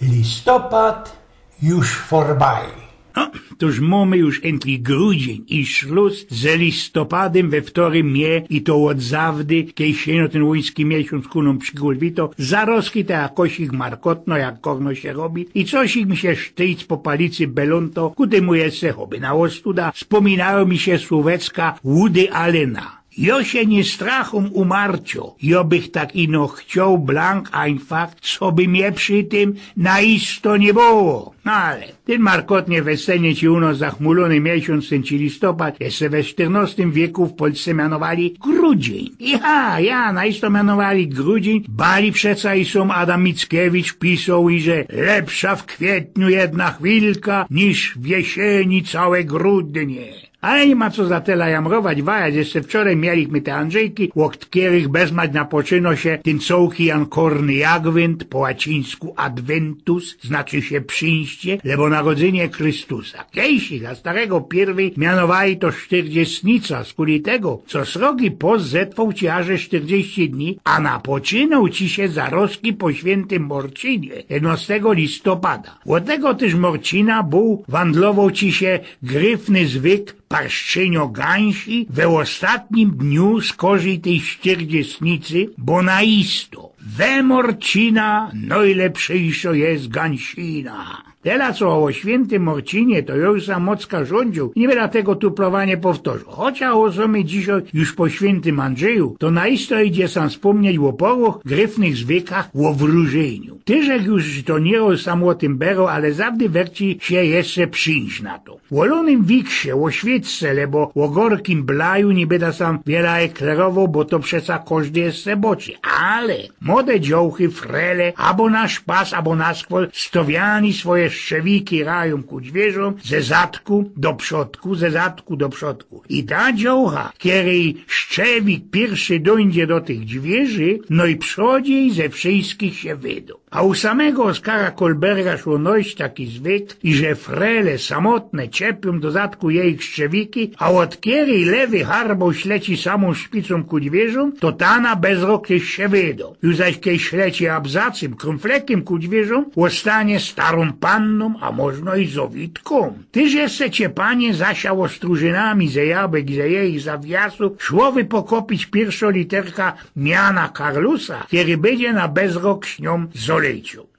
Listopad już vorbei. No, toż mamy już endlich grudzień i szluz z listopadem we wtorym mie i to od zawdy, kiedy się ten łoński miesiąc kuną przygulwito, zaroski te jakoś ich markotno, jak korno się robi i coś ich mi się sztyjc po palicy belonto, kudy mu se hobby na ostuda, wspominają mi się słowecka Woody Allena. Jo się nie strachom umarcio, jo bych tak ino chciał blank einfach, co by mnie przy tym naisto nie było. No ale, ten markotnie weselnie ci uno zachmulony miesiąc, ten ci listopad, jeszcze we XIV wieku w Polsce mianowali grudzień. Ja, naisto mianowali grudzień, bali przeca i są Adam Mickiewicz pisał i że lepsza w kwietniu jedna chwilka, niż w jesieni całe grudnie. Ale nie ma co za tela jamrować, wajać, jeszcze wczoraj mieliśmy te Andrzejki, od których bezmać napoczyno się ten cołki ankorny jagwint, po łacińsku adventus, znaczy się przyjście, lebo narodzenie Chrystusa. Kiejsi za starego pierwej mianowali to czterdziestnica, z kuli tego, co srogi post zetwał ci aże 40 dni, a napoczynął ci się zaroski po świętym Morcinie, 11 listopada. Od tego też Morcina był, wandlował ci się gryfny zwyk, parszczynio gęsi we ostatnim dniu skorzy tej czterdziestnicy, bo naisto we Morcina najlepszejszo jest gęsina. Teraz o świętym Morcinie to już sam mocka rządził i nie będę tego tuplowanie powtórzył. Chociaż osomy dzisiaj już po świętym Andrzeju, to naisto idzie sam wspomnieć o poruch, gryfnych zwykach, o wróżeniu. Tyżek już to nie o samotnym bero, ale zawdy werci się jeszcze przyjść na to. W olonym wiksie, o świecce, lebo o gorkim blaju nie będę sam wiele eklerował, bo to przeca każdy jest seboczy. Ale młode dziołchy, frele, abo na szpas, abo na skwol, stowiani swoje szczewiki rają ku dźwierzom, ze zadku do przodku, ze zadku do przodku. I ta dziołcha, kiedy szczewik pierwszy dojdzie do tych dźwierzy, no i przodziej ze wszystkich się wydą. A u samego Oskara Kolberga szło noś taki zwyk, i że frele samotne czepią do zadku jej szczewiki, a od kiedy lewy harbą śleci samą szpicą ku dźwierzom, to tana bez roky się wydą. Już zaś kiedy śleci abzacym, krumflekiem ku dźwierzom, ostanie starą panną, a można i zowitką. Tyż jeszcze cię, panie, zasiało stróżynami ze jabłek i ze jej zawiasu, szłowy pokopić pierwsza literka miana Karlusa, kiedy będzie na bezrok śnią zolecił.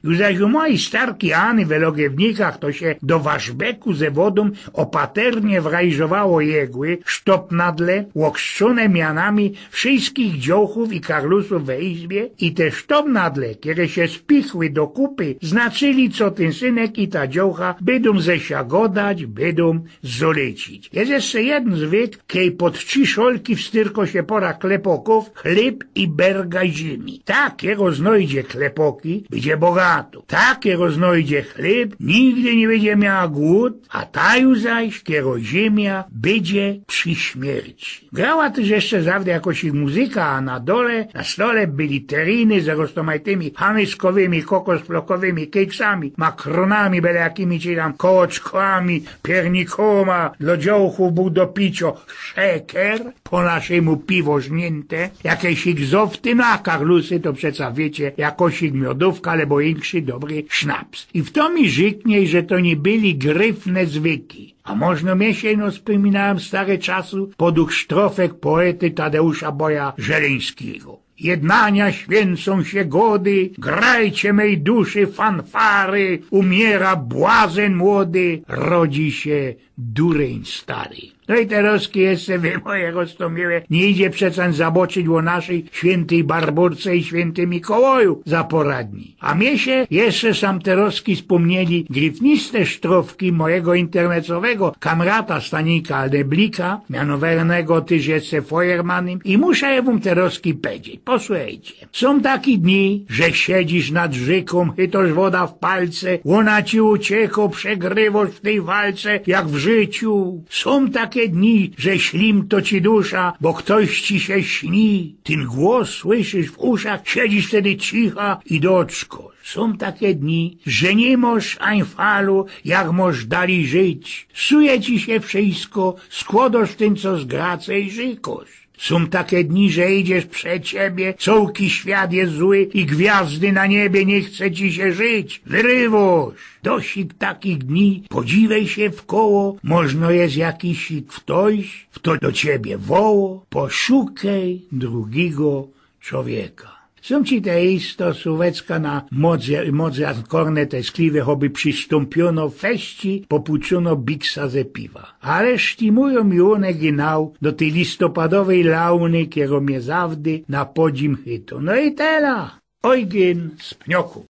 Już zaś u mojej starki Any w Elogiewnikach to się do waszbeku ze wodą opaternie wrajżowało jegły, sztop nadle łokrzczone mianami wszystkich dziołchów i karlusów we izbie i te sztop nadle, kiedy się spichły do kupy, znaczyli, co ten synek i ta dziołcha będą ze siagodać, będą zolecić. Jest jeszcze jeden zwyk, kiedy pod 3 szolki wstyrko się pora klepoków, chleb i berga ziemi. Takiego znojdzie klepoki, będzie bogato. Takie roznojdzie chleb, nigdy nie będzie miała głód, a taju zaś, kiero ziemia, będzie przy śmierci. Grała też jeszcze zawsze jakoś ich muzyka, a na dole, na stole byli teriny z roztomajtymi hamyskowymi, kokosplokowymi keksami, makronami, byle jakimi ci tam kołoczkami, piernikoma, dla dziołchów był do picio szeker, po naszemu piwo żnięte, jakieś ich zowty, no a karlusy to przeca wiecie, jakoś ich miodówka, albo większy dobry sznaps. I w to mi żyknie, że to nie byli gryfne zwyki. A można miesięno wspominałem stare czasu podług sztrofek poety Tadeusza Boja Żeleńskiego. Jednania święcą się gody, grajcie mej duszy fanfary, umiera błazen młody, rodzi się dureń stary. No i teraz jeszcze wy moje rostomiłe, nie idzie przecań zaboczyć o naszej świętej Barburce i świętym Mikołaju za poradni. A mnie się jeszcze sam teroski wspomnieli gryfniste sztrofki mojego internetowego kamrata Stanika Aldeblika, mianowanego tyż jeszcze Feuermanem i muszę je wam teroski powiedzieć. Posłuchajcie. Są takie dni, że siedzisz nad rzeką, chytoż woda w palce, ona ci ucieko, przegrywasz w tej walce, jak w życiu. Są takie dni, że ślim to ci dusza, bo ktoś ci się śni. Ten głos słyszysz w uszach, siedzisz wtedy cicha i doczko. Są takie dni, że nie możesz einfalu, jak możesz dalej żyć. Suje ci się wszystko, składasz w tym, co zgraca i żykosz. Są takie dni, że idziesz przed ciebie, całki świat jest zły i gwiazdy na niebie nie chce ci się żyć. Wyrywosz! Dosik takich dni, podziwej się w koło, można jest jakiś ktoś, kto do ciebie woło, poszukaj drugiego człowieka. Są ci te isto słowecka na modze korne te skliwe, choby przystąpiono feści, popuczono biksa ze piwa. Ale sztimują mi one ginał do tej listopadowej launy, kiero mnie zawdy na podzim chyto. No i tela, ojgien z pnioku.